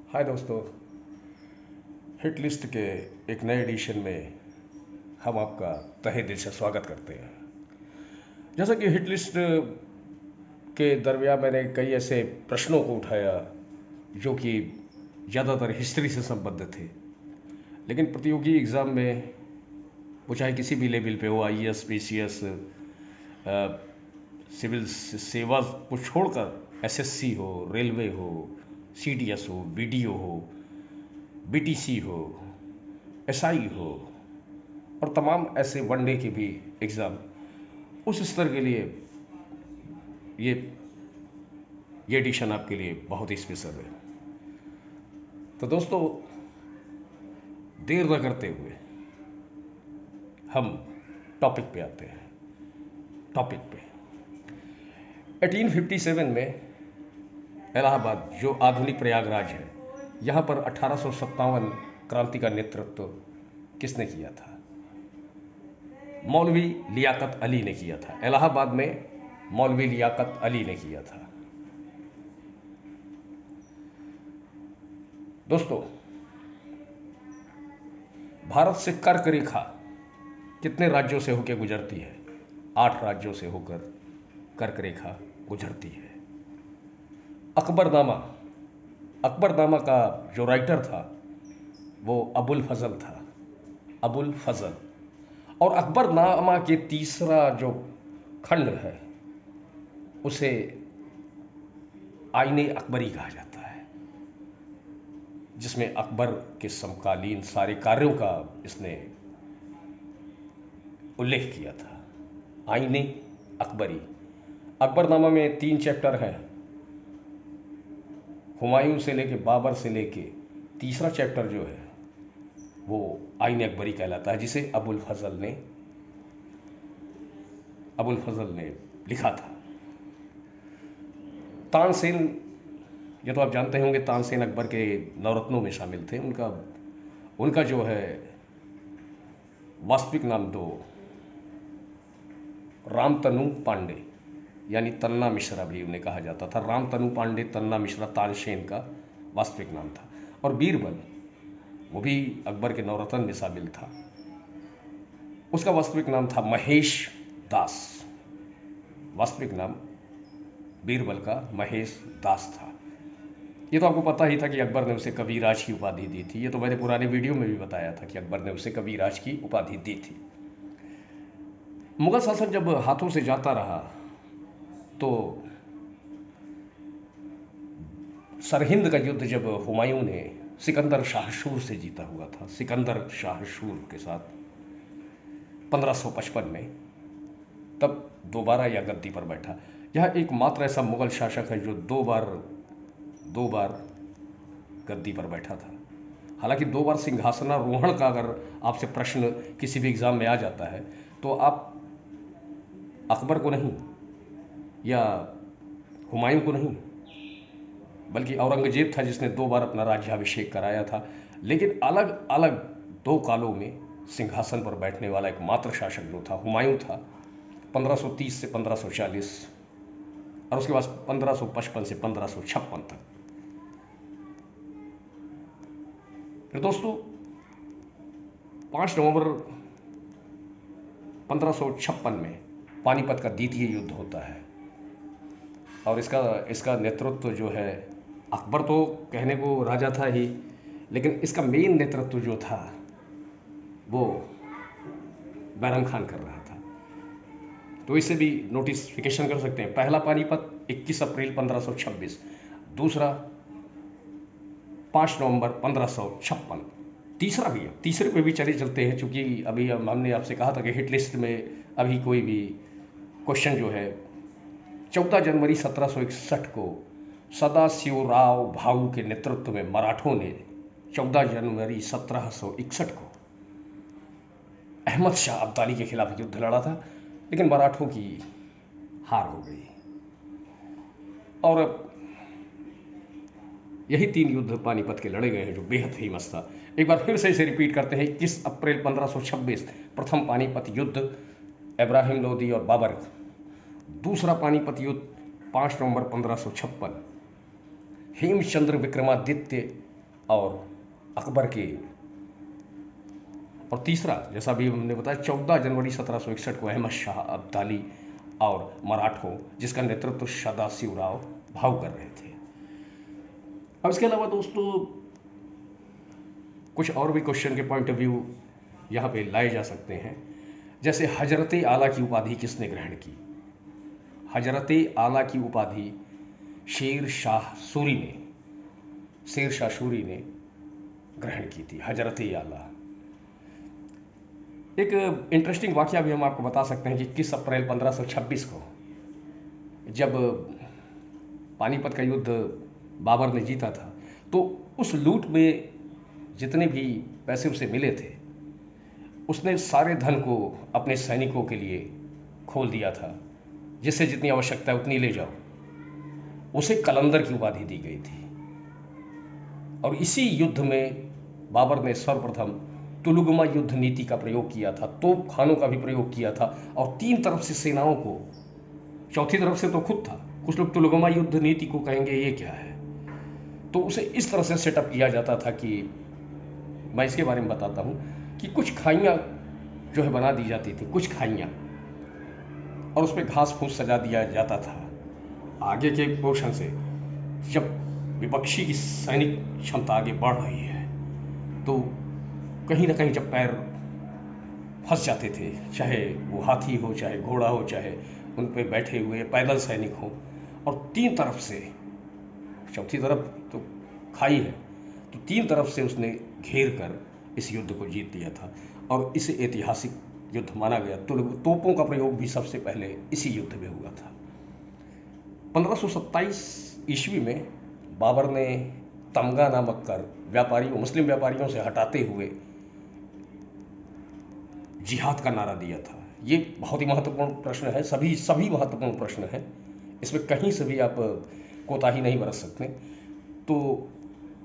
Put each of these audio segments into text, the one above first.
हाय दोस्तों, hit list के एक नए एडिशन में हम आपका तहे दिल से स्वागत करते हैं। जैसा कि हिट लिस्ट के दरमियान मैंने कई ऐसे प्रश्नों को उठाया जो कि ज़्यादातर हिस्ट्री से संबंधित थे, लेकिन प्रतियोगी एग्ज़ाम में वो चाहे किसी भी लेवल पे हो, आईएएस, पीसीएस, सिविल सेवा को छोड़कर एसएससी हो, रेलवे हो, सीडीएस हो, बीडीओ हो, बीटीसी हो, एसआई हो और तमाम ऐसे वनडे के भी एग्ज़ाम उस स्तर के लिए ये ये एडिशन आपके लिए बहुत ही स्पेशल है। तो दोस्तों, देर न करते हुए हम टॉपिक पे आते हैं। टॉपिक पे 1857 में इलाहाबाद, जो आधुनिक प्रयागराज है, यहाँ पर 1857 क्रांति का नेतृत्व किसने किया था? मौलवी लियाकत अली ने किया था। इलाहाबाद में मौलवी लियाकत अली ने किया था। दोस्तों, भारत से कर्क रेखा कितने राज्यों से होकर गुजरती है? 8 राज्यों से होकर कर्क रेखा गुजरती है। अकबरनामा, अकबरनामा का जो राइटर था वो अबुल फजल था, अबुल फजल। और अकबरनामा के तीसरा जो खंड है उसे आईने अकबरी कहा जाता है, जिसमें अकबर के समकालीन सारे कार्यों का इसने उल्लेख किया था। आईने अकबरी। अकबरनामा में 3 चैप्टर हैं, हुमायूं से लेके बाबर से लेके तीसरा चैप्टर जो है वो आईने अकबरी कहलाता है, जिसे अबुल फजल ने लिखा था। तानसेन, ये तो आप जानते होंगे, तानसेन अकबर के नवरत्नों में शामिल थे। उनका जो है वास्तविक नाम तो रामतनु पांडे, यानी तन्ना मिश्रा भी उन्हें कहा जाता था। रामतनु पांडे, तन्ना मिश्रा, तानसेन का वास्तविक नाम था। और बीरबल, वो भी अकबर के नवरत्न में शामिल था। उसका वास्तविक नाम था महेश दास। वास्तविक नाम बीरबल का महेश दास था। ये तो आपको पता ही था कि अकबर ने उसे कविराज की उपाधि दी थी। ये तो मैंने पुराने वीडियो में भी बताया था कि अकबर ने उसे कविराज की उपाधि दी थी। मुगल शासन जब हाथों से जाता रहा तो सरहिंद का युद्ध जब हुमायूं ने सिकंदर शाहशूर से जीता हुआ था, सिकंदर शाहशूर के साथ 1555 में, तब दोबारा यह गद्दी पर बैठा। यह एकमात्र ऐसा मुगल शासक है जो दो बार गद्दी पर बैठा था। हालांकि 2 बार सिंहासनारोहण का अगर आपसे प्रश्न किसी भी एग्जाम में आ जाता है तो आप अकबर को नहीं या हुमायूं को नहीं, बल्कि औरंगजेब था जिसने 2 बार अपना राज्याभिषेक कराया था। लेकिन अलग अलग 2 कालों में सिंहासन पर बैठने वाला एकमात्र शासक जो था हुमायूं था, 1530 से 1540 और उसके बाद 1555 से 1556 तक। फिर दोस्तों, 5 नवंबर 1556 में पानीपत का द्वितीय युद्ध होता है और इसका नेतृत्व जो है, अकबर तो कहने को राजा था ही, लेकिन इसका मेन नेतृत्व जो था वो बैरम खान कर रहा था। तो इसे भी नोटिफिकेशन कर सकते हैं। पहला पानीपत 21 अप्रैल 1526, दूसरा 5 नवंबर 1556। तीसरा भी, तीसरे पे भी चले चलते हैं, क्योंकि अभी हमने आपसे कहा था कि हिट लिस्ट में अभी कोई भी क्वेश्चन जो है, 14 जनवरी 1761 को सदाशिवराव भाऊ के नेतृत्व में मराठों ने 14 जनवरी 1761 को अहमद शाह अब्दाली के खिलाफ युद्ध लड़ा था, लेकिन मराठों की हार हो गई। और यही 3 युद्ध पानीपत के लड़े गए हैं जो बेहद फेमस था। एक बार फिर से इसे रिपीट करते हैं। 21 अप्रैल 1526 प्रथम पानीपत युद्ध, इब्राहिम लोदी और बाबर। दूसरा पानीपत युद्ध 5 नवंबर 1556, हेमचंद्र विक्रमादित्य और अकबर के, और तीसरा जैसा भी हमने बताया 14 जनवरी 1761 को अहमद शाह अब्दाली और मराठों, जिसका नेतृत्व सदाशिवराव भाऊ कर रहे थे। अब इसके अलावा दोस्तों कुछ और भी क्वेश्चन के पॉइंट ऑफ व्यू यहाँ पे लाए जा सकते हैं। जैसे हजरत आला की उपाधि किसने ग्रहण की? हजरत आला की उपाधि शेर शाह सूरी ने ग्रहण की थी, हजरत आला। एक इंटरेस्टिंग वाकया भी हम आपको बता सकते हैं कि 21 अप्रैल 1526 को जब पानीपत का युद्ध बाबर ने जीता था, तो उस लूट में जितने भी पैसे उसे मिले थे, उसने सारे धन को अपने सैनिकों के लिए खोल दिया था, जिससे जितनी आवश्यकता है उतनी ले जाओ। उसे कलंदर की उपाधि दी गई थी। और इसी युद्ध में बाबर ने सर्वप्रथम तुलुगमा युद्ध नीति का प्रयोग किया था, तोप खानों का भी प्रयोग किया था, और 3 तरफ से सेनाओं को, चौथी तरफ से तो खुद था, कुछ लोग तुलुगमा युद्ध नीति को कहेंगे ये क्या है, तो उसे इस तरह से सेटअप किया जाता था कि मैं इसके बारे में बताता हूं कि कुछ खाइयां जो है बना दी जाती थी, कुछ खाइयां, और उसमें घास फूस सजा दिया जाता था आगे के पोर्शन से। जब विपक्षी की सैनिक क्षमता आगे बढ़ रही है तो कहीं ना कहीं जब पैर फंस जाते थे, चाहे वो हाथी हो, चाहे घोड़ा हो, चाहे उन पे बैठे हुए पैदल सैनिक हो, और 3 तरफ से, चौथी तरफ तो खाई है, तो 3 तरफ से उसने घेर कर इस युद्ध को जीत लिया था, और इसे ऐतिहासिक युद्ध माना गया। तो तोपों का प्रयोग भी सबसे पहले इसी युद्ध में हुआ था। 1527 ईस्वी में बाबर ने तमगा नामक कर मुस्लिम व्यापारियों से हटाते हुए जिहाद का नारा दिया था। ये बहुत ही महत्वपूर्ण प्रश्न है, सभी महत्वपूर्ण प्रश्न है, इसमें कहीं से भी आप कोताही नहीं बरत सकते। तो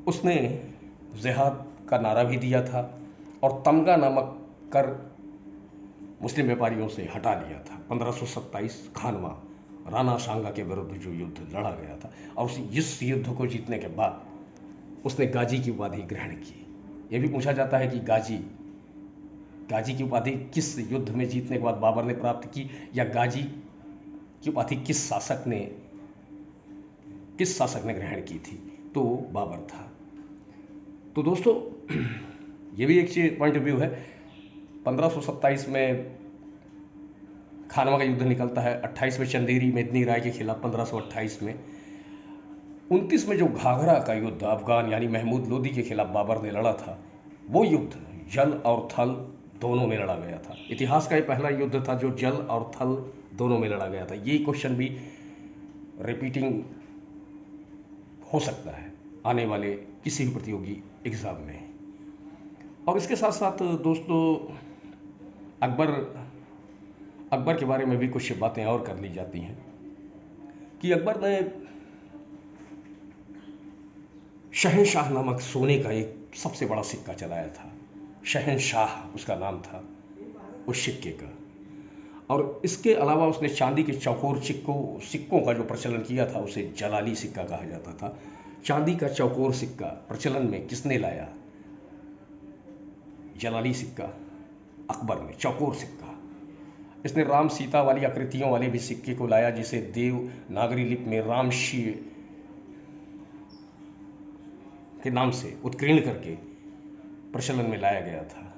उसने जिहाद का नारा भी दिया था, और तमगा नामक कर मुस्लिम व्यापारियों से हटा लिया था। 1527 खानवा राणा सांगा के विरुद्ध जो युद्ध लड़ा गया था, और इस युद्ध को जीतने के बाद उसने गाजी की उपाधि ग्रहण की। यह भी पूछा जाता है कि गाजी की उपाधि किस युद्ध में जीतने के बाद बाबर ने प्राप्त की, या गाजी की उपाधि किस शासक ने ग्रहण की थी? तो बाबर था। तो दोस्तों ये भी एक पॉइंट ऑफ व्यू है। 1527 में खानवा का युद्ध निकलता है, 28 में चंदेरी मेदिनी राय के खिलाफ 1528 में, 29 में जो घाघरा का युद्ध अफगान यानी महमूद लोदी के खिलाफ बाबर ने लड़ा था, वो युद्ध जल और थल दोनों में लड़ा गया था। इतिहास का ये पहला युद्ध था जो जल और थल दोनों में लड़ा गया था। ये क्वेश्चन भी रिपीटिंग हो सकता है आने वाले किसी भी प्रतियोगी एग्जाम में। और इसके साथ साथ दोस्तों अकबर के बारे में भी कुछ बातें और कर ली जाती हैं कि अकबर ने शहनशाह नामक सोने का एक सबसे बड़ा सिक्का चलाया था। शहनशाह उसका नाम था उस सिक्के का। और इसके अलावा उसने चांदी के चौकोर सिक्कों का जो प्रचलन किया था उसे जलाली सिक्का कहा जाता था। चांदी का चौकोर सिक्का प्रचलन में किसने लाया? जलाली सिक्का अकबर ने, चौकोर सिक्का। इसने राम सीता वाली आकृतियों वाले भी सिक्के को लाया, जिसे देवनागरी लिपि में रामशीय के नाम से उत्कीर्ण करके प्रचलन में लाया गया था।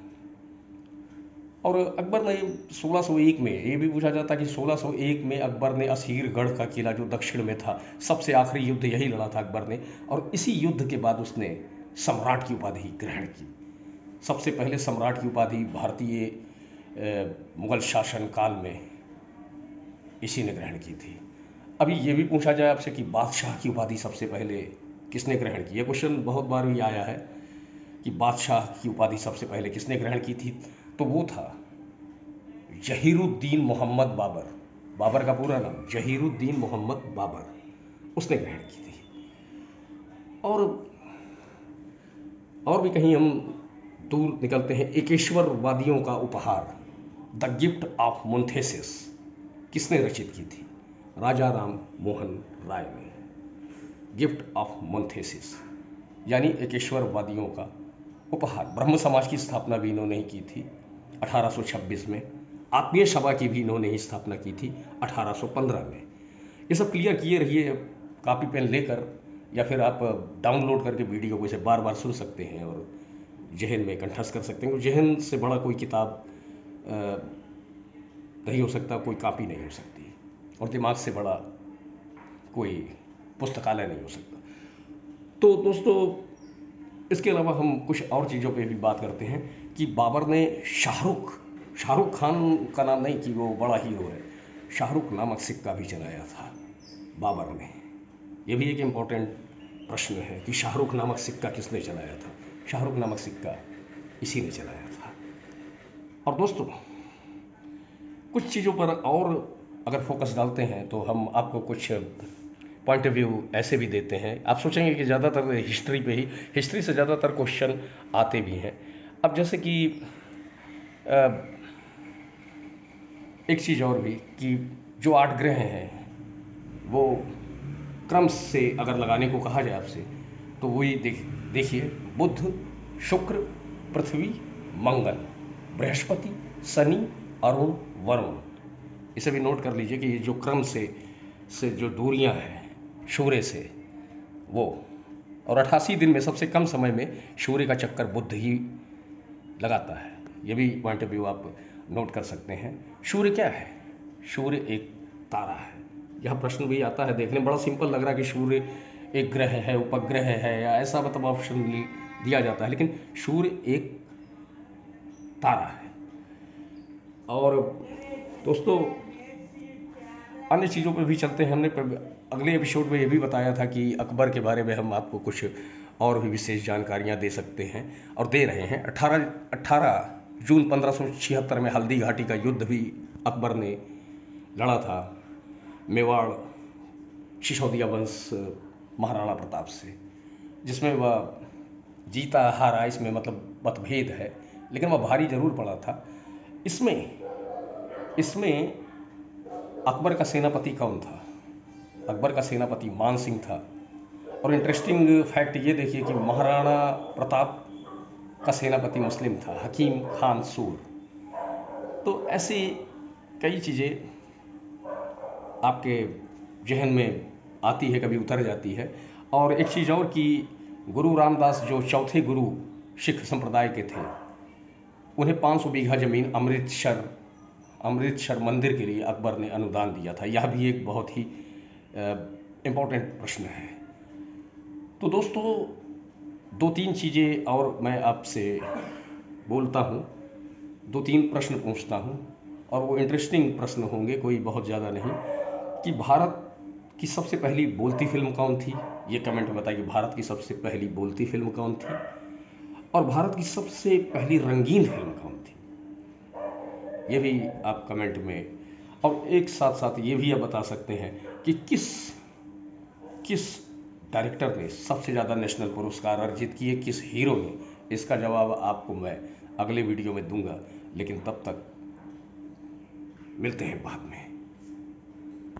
और अकबर ने 1601 में, ये भी पूछा जाता है कि 1601 में अकबर ने असीरगढ़ का किला जो दक्षिण में था, सबसे आखिरी युद्ध यही लड़ा था अकबर ने। और इसी युद्ध के बाद उसने सम्राट की उपाधि ग्रहण की। सबसे पहले सम्राट की उपाधि भारतीय मुगल शासन काल में इसी ने ग्रहण की थी। अभी ये भी पूछा जाए आपसे कि बादशाह की उपाधि सबसे पहले किसने ग्रहण की? यह क्वेश्चन बहुत बार भी आया है कि बादशाह की उपाधि सबसे पहले किसने ग्रहण की थी? तो वो था जहीरुद्दीन मोहम्मद बाबर। बाबर का पूरा नाम जहीरुद्दीन मोहम्मद बाबर, उसने ग्रहण की थी। और भी कहीं हम दूर निकलते हैं, एकेश्वर वादियों का उपहार, द गिफ्ट ऑफ मोन्थेसिस, किसने रचित की थी? राजा राम मोहन राय ने, गिफ्ट ऑफ मोन्थेसिस। यानी एकेश्वरवादियों का उपहार। ब्रह्म समाज की स्थापना भी इन्होंने ही की थी 1826 में। आत्मीय सभा की भी इन्होंने ही स्थापना की थी 1815 में। ये सब क्लियर किए रहिए, कॉपी पेन लेकर, या फिर आप डाउनलोड करके वीडियो को इसे बार बार सुन सकते हैं और जहन में कंठस्थ कर सकते हैं। जहन से बड़ा कोई किताब नहीं हो सकता, कोई कॉपी नहीं हो सकती, और दिमाग से बड़ा कोई पुस्तकालय नहीं हो सकता। तो दोस्तों, इसके अलावा हम कुछ और चीज़ों पे भी बात करते हैं कि बाबर ने शाहरुख खान का नाम नहीं कि वो बड़ा हीरो है, शाहरुख नामक सिक्का भी चलाया था बाबर ने। ये भी एक इम्पोर्टेंट प्रश्न है कि शाहरुख नामक सिक्का किसने चलाया था। शाहरुख नामक सिक्का इसी ने चलाया था। और दोस्तों, कुछ चीज़ों पर और अगर फोकस डालते हैं तो हम आपको कुछ पॉइंट ऑफ व्यू ऐसे भी देते हैं। आप सोचेंगे कि ज़्यादातर हिस्ट्री से ज़्यादातर क्वेश्चन आते भी हैं। अब जैसे कि एक चीज़ और भी कि जो 8 ग्रह हैं वो क्रम से अगर लगाने को कहा जाए आपसे, तो वही देखिए, बुध, शुक्र, पृथ्वी, मंगल, बृहस्पति, शनि, अरुण, वरुण। इसे भी नोट कर लीजिए कि ये जो क्रम से जो दूरियां हैं सूर्य से, वो, और 88 दिन में सबसे कम समय में सूर्य का चक्कर बुध ही लगाता है। ये भी पॉइंट ऑफ व्यू आप नोट कर सकते हैं। सूर्य क्या है? सूर्य एक तारा है। यह प्रश्न भी आता है, देखने में बड़ा सिंपल लग रहा है कि सूर्य एक ग्रह है, उपग्रह है, या ऐसा मतलब ऑप्शन दिया जाता है, लेकिन सूर्य एक तारा है। और दोस्तों, अन्य चीज़ों पर भी चलते हैं। हमने अगले एपिसोड में ये भी बताया था कि अकबर के बारे में हम आपको कुछ और भी विशेष जानकारियां दे सकते हैं, और दे रहे हैं। 18 जून 1576 में हल्दी घाटी का युद्ध भी अकबर ने लड़ा था मेवाड़ सिसोदिया वंश महाराणा प्रताप से, जिसमें वह जीता हारा, इसमें मतलब मतभेद है, लेकिन वह भारी जरूर पड़ा था। इसमें अकबर का सेनापति कौन था? अकबर का सेनापति मान सिंह था। और इंटरेस्टिंग फैक्ट ये देखिए कि महाराणा प्रताप का सेनापति मुस्लिम था, हकीम खान सूर। तो ऐसी कई चीज़ें आपके जहन में आती है, कभी उतर जाती है। और एक चीज़ और कि गुरु रामदास जो चौथे गुरु सिख संप्रदाय के थे, उन्हें 500 बीघा जमीन अमृतसर मंदिर के लिए अकबर ने अनुदान दिया था। यह भी एक बहुत ही इम्पोर्टेंट प्रश्न है। तो दोस्तों, 2-3 चीज़ें और मैं आपसे बोलता हूँ, 2-3 प्रश्न पूछता हूँ, और वो इंटरेस्टिंग प्रश्न होंगे, कोई बहुत ज़्यादा नहीं। कि भारत की सबसे पहली बोलती फिल्म कौन थी? ये कमेंट में बताइए, भारत की सबसे पहली बोलती फिल्म कौन थी? और भारत की सबसे पहली रंगीन फिल्म कौन थी? ये भी आप कमेंट में, और एक साथ साथ ये भी आप बता सकते हैं कि किस डायरेक्टर ने सबसे ज़्यादा नेशनल पुरस्कार अर्जित किए, किस हीरो ने? इसका जवाब आपको मैं अगले वीडियो में दूंगा, लेकिन तब तक मिलते हैं बाद में।